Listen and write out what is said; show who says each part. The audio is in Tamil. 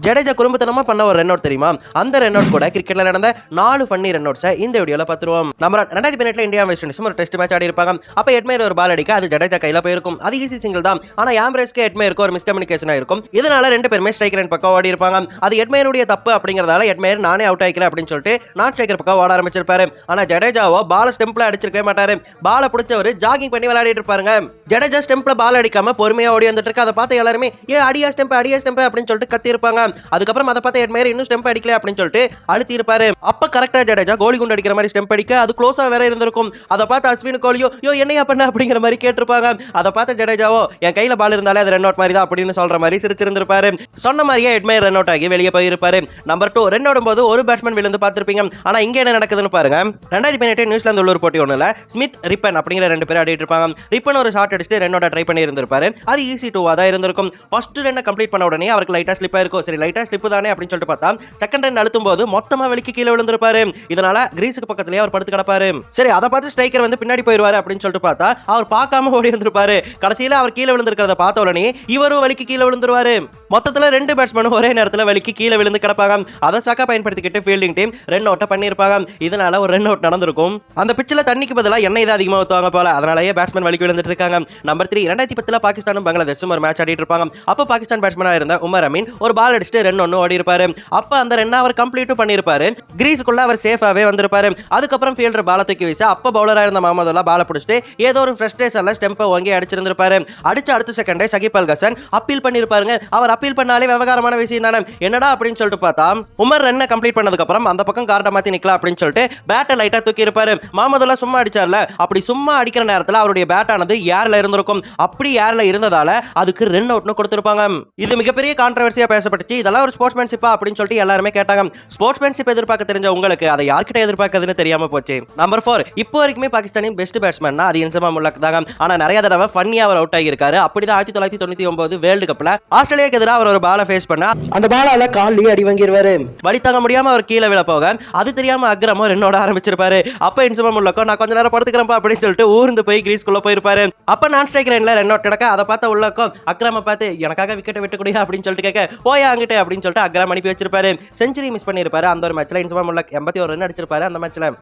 Speaker 1: ஜடேஜா குறும்புத்தனமா பண்ண ஒரு ரன் அவுட் தெரியுமா? அந்த ரன் அவுட் கூட கிரிக்கெட்ல நடந்த 4 ஃபன்னி ரன் அவுட்ஸ் இந்த வீடியோல பாத்துருவோம். நம்ம 2018ல இந்தியா வெஸ்ட் இண்டீஸ் ஒரு டெஸ்ட் மேட்ச் ஆடி இருப்பாங்க. அப்ப எட்மயர் ஒரு பால் அடிக்க அது ஜடேஜா கையில போயிருக்கும். அது ஈஸி சிங்கிள் தான். ஆனா ஆம்பரேஸ்க்கு எட்மயருக்கு ஒரு மிஸ்கம்யூனிகேஷன் ஆயிருக்கும். இதனால ரெண்டு பேருமே ஸ்ட்ரைக்கர் எண்ட் பக்கம் ஓடி இருப்பாங்க. அது எட்மயருடைய தப்பு அப்படிங்கறதால எட்மயர் நானே அவுட் ஆயிக்கிறேன் அப்படின்னு சொல்லிட்டு நான் ஸ்ட்ரைக்கர் பக்கம் ஓட ஆரம்பிச்சிருப்பாரு. ஆனா ஜடேஜாவோ பால் ஸ்டெம்ப்ல அடிச்சிருக்கவே மாட்டாரு. பால புடிச்சவரு ஜாகிங் பண்ணி விளையாடிட்டு இருப்பாருங்க. ஜடேஜா ஸ்டெம்ப்ல பால் அடிக்காம பொறுமையா ஓடி வந்துட்டு இருக்கு. அதை பார்த்து எல்லாருமே ஏ அடியா ஸ்டெம்ப் அப்படின்னு சொல்லிட்டு கத்தி இருப்பாங்க. அதுக்கப்புறம் அதை பார்த்து எட்மயர் இன்னும் ஸ்டெம்ப் அடிக்கல அப்படின்னு சொல்லிட்டு அழுத்தி இருப்பாரு. அப்ப கரெக்டா ஜடேஜா கோலி குண்டு அடிக்கிற மாதிரி ஸ்டெம்ப் அடிக்க அது க்ளோஸா வேற இருந்திருக்கும். அதை பார்த்து அஸ்வின் கோலியோ யோ என்னையா பண்ண அப்படிங்கிற மாதிரி கேட்டிருப்பாங்க. அதை பார்த்து ஜடேஜாவோ என் கையில பால் இருந்தாலே அது ரன் அவுட் மாதிரி தான் அப்படின்னு சொல்ற மாதிரி சிரிச்சிருந்திருப்பாரு. சொன்ன மாதிரியே எட்மயர் ரன் அவுட் ஆகி வெளியே போயிருப்பாரு. நம்பர் 2 ரன் ஓடும்போது ஒரு பேட்ஸ்மேன் விழுந்து பார்த்திருப்பீங்க. ஆனா இங்க என்ன நடக்குதுன்னு பாருங்க. 2018 நியூசிலாந்து உள்ளூர் போட்டி ஒண்ணுல ஸ்மித் ரிப்பன் அப்படிங்கிற ரெண்டு பேரும் ஆடிட்டு இருப்பாங்க. ரிப்பன் ஒரு ஷாட் அடிச்சுட்டு ரன் அவுட் ட்ரை பண்ணி இருந்திருப்பாரு. அது ஈஸி 2 தான் இருந்திருக்கும். ஃபர்ஸ்ட் ரன் கம்ப்ளீட் பண்ண உடனே அவருக்கு லைட்டா ஸ்லிப் ஆயிருக்கும். சரி லைட்டா ஸ்லிப் தானே அப்படின்னு சொல்லிட்டு பார்த்தா செகண்ட் ரன் அழுத்தும் போது மொத்தமா வெளிக்கு கீழே விழுந்திருப்பாரு. இதனால கிரீஸுக்கு பக்கத்துலயே அவர் படுத்து கிடப்பாரு. சரி அதை பார்த்து ஸ்ட்ரைக்கர் வந்து பின்னாடி போயிருவாரு அப்படின்னு சொல்லிட்டு பார்த்தா அவர் பார்க்காம ஓடி வந்திருப்பாரு. கடைசியில அவர் கீழே விழுந்திருக்கிறத பார்த்த உடனே இவரும் வலிக்கு கீழே விழுந்துருவாரு. மொத்தத்துல ரெண்டு பேட்ஸ்மேனும் ஒரே நேரத்துல வலிக்கு கீழே விழுந்து கிடப்பாங்க. அதை சாக்கா பயன்படுத்திக்கிட்டு ஃபீல்டிங் டீம் ரன் அவுட் பண்ணிருப்பாங்க. இதனால ஒரு ரன் அவுட் நடந்திருக்கும். அந்த பிச்சில தண்ணிக்கு பதிலா எண்ணெய் தான் அதிகமா ஊத்துவாங்க போல. அதனாலயே பேட்ஸ்மேன் வலிக்கு விழுந்துட்டு இருக்காங்க. நம்பர் 3 2010 பாகிஸ்தானும் பங்களாதேஷும் ஒரு மேட்ச் ஆடிட்டு இருப்பாங்க. அப்ப பாகிஸ்தான் பேட்ஸ்மேனா இருந்த உமர் அமீன் ஒரு பால் அடிச்சுட்டு ரன் ஒன்னு ஓடி இருப்பாரு. அப்ப அந்த ரன் அவர் கம்ப்ளீட் பண்ணிருப்பாரு. கிரீஸுக்குள்ள அவர் சேஃபாவே வந்திருப்பாரு. அதுக்கப்புறம் ஃபீல்டர் பால தூக்கி வீச அப்ப பவுலரா இருந்த முகமதுல்லா பால பிடிச்சிட்டு ஏதோ ஒரு ஃப்ரஸ்ட்ரேஷன்ல ஸ்டெம்பை வாங்கி அடிச்சிருந்திருப்பாரு. அடிச்ச அடுத்த செகண்டே சகிப் அல் ஹசன் அப்பீல் பண்ணிருப்பாருங்க. அவர் அப்பீல் பண்ணாலே விவகாரமான விஷயம் தானே. என்னடா அப்படின்னு சொல்லிட்டு பார்த்தா உமர் ரன்னை கம்ப்ளீட் பண்ணதுக்கு அப்புறம் அந்த பக்கம் கார்டை மாத்தி நிக்கலாம் அப்படின்னு சொல்லிட்டு பேட்டை லைட்டா தூக்கி இருப்பாரு. முகமதுல்லா சும்மா அடிச்சார்ல, அப்படி சும்மா அடிக்கிற நேரத்துல அவருடைய பேட் ஆனது ஏர்ல இருந்திருக்கும். அப்படி ஏர்ல இருந்ததால அதுக்கு ரன் அவுட்னு கொடுத்திருப்பாங்க. இது மிகப்பெரிய கான்ட்ரோவர்சியா பேசப்பட்டுச்சு. இதெல்லாம் ஒரு ஸ்போர்ட்ஸ்மேன்ஷிப்பா அப்படின்னு சொல்லிட்டு எல்லாருமே கேட்டாங்க. ஸ்போர்ட்ஸ்மேன்ஷிப் எதிர்பார்க்க தெரிஞ்ச உங்களுக்கு அதை யார்கிட்ட எதிர்பார்க்கறதுன்னு தெரியாம போச்சு. நம்பர் 4 இப்போ வரைக்குமே பாகிஸ்தானின் பெஸ்ட் பேட்ஸ்மேன்னா அது இன்சமாம் உல் ஹக் தாங்க. ஆனா நிறைய தடவை ஃபன்னியா அவர் அவுட் ஆகியிருக்காரு. அப்படிதான் 1999 வேர்ல்டு கப்ல ஆஸ்திரேலியாக்கு எதிராக அவர் ஒரு பால ஃபேஸ் பண்ணா அந்த பாலால கால்லயே அடி வாங்கிடுவாரு. வலி தாங்க முடியாம அவர் கீழே விழ போக அது தெரியாம அக்ரமோ ரன்னோட ஆரம்பிச்சிருப்பாரு. அப்ப இன்சமாம் உல் ஹக் நான் கொஞ்ச நேரம் படுத்துக்கிறேன் அப்படின்னு சொல்லிட்டு ஊர்ந்து போய் கிரீஸ்குள்ள போயிருப்பாரு. அப்ப நான் ஸ்ட்ரைக் லைன்ல ரன் அவுட் கிடக்க அதை பார்த்த உல் ஹக் அக்ரம பார்த்து எனக்காக விக்கெட் விட்டு கொடுங்க அப்படின்னு சொல்லிட்டு கேட்க போயா அங்கிட்டு அப்படின்னு சொல்லிட்டு அக்ரம் அனுப்பி வச்சிருப்பாரு. செஞ்சுரி மிஸ் பண்ணிருப்பாரு. அந்த ஒரு மேட்ச்ல இன்சமாம் உல் ஹக் 81 ரன் அடிச்சிருப்பாரு அந்த மேட்ச்ல.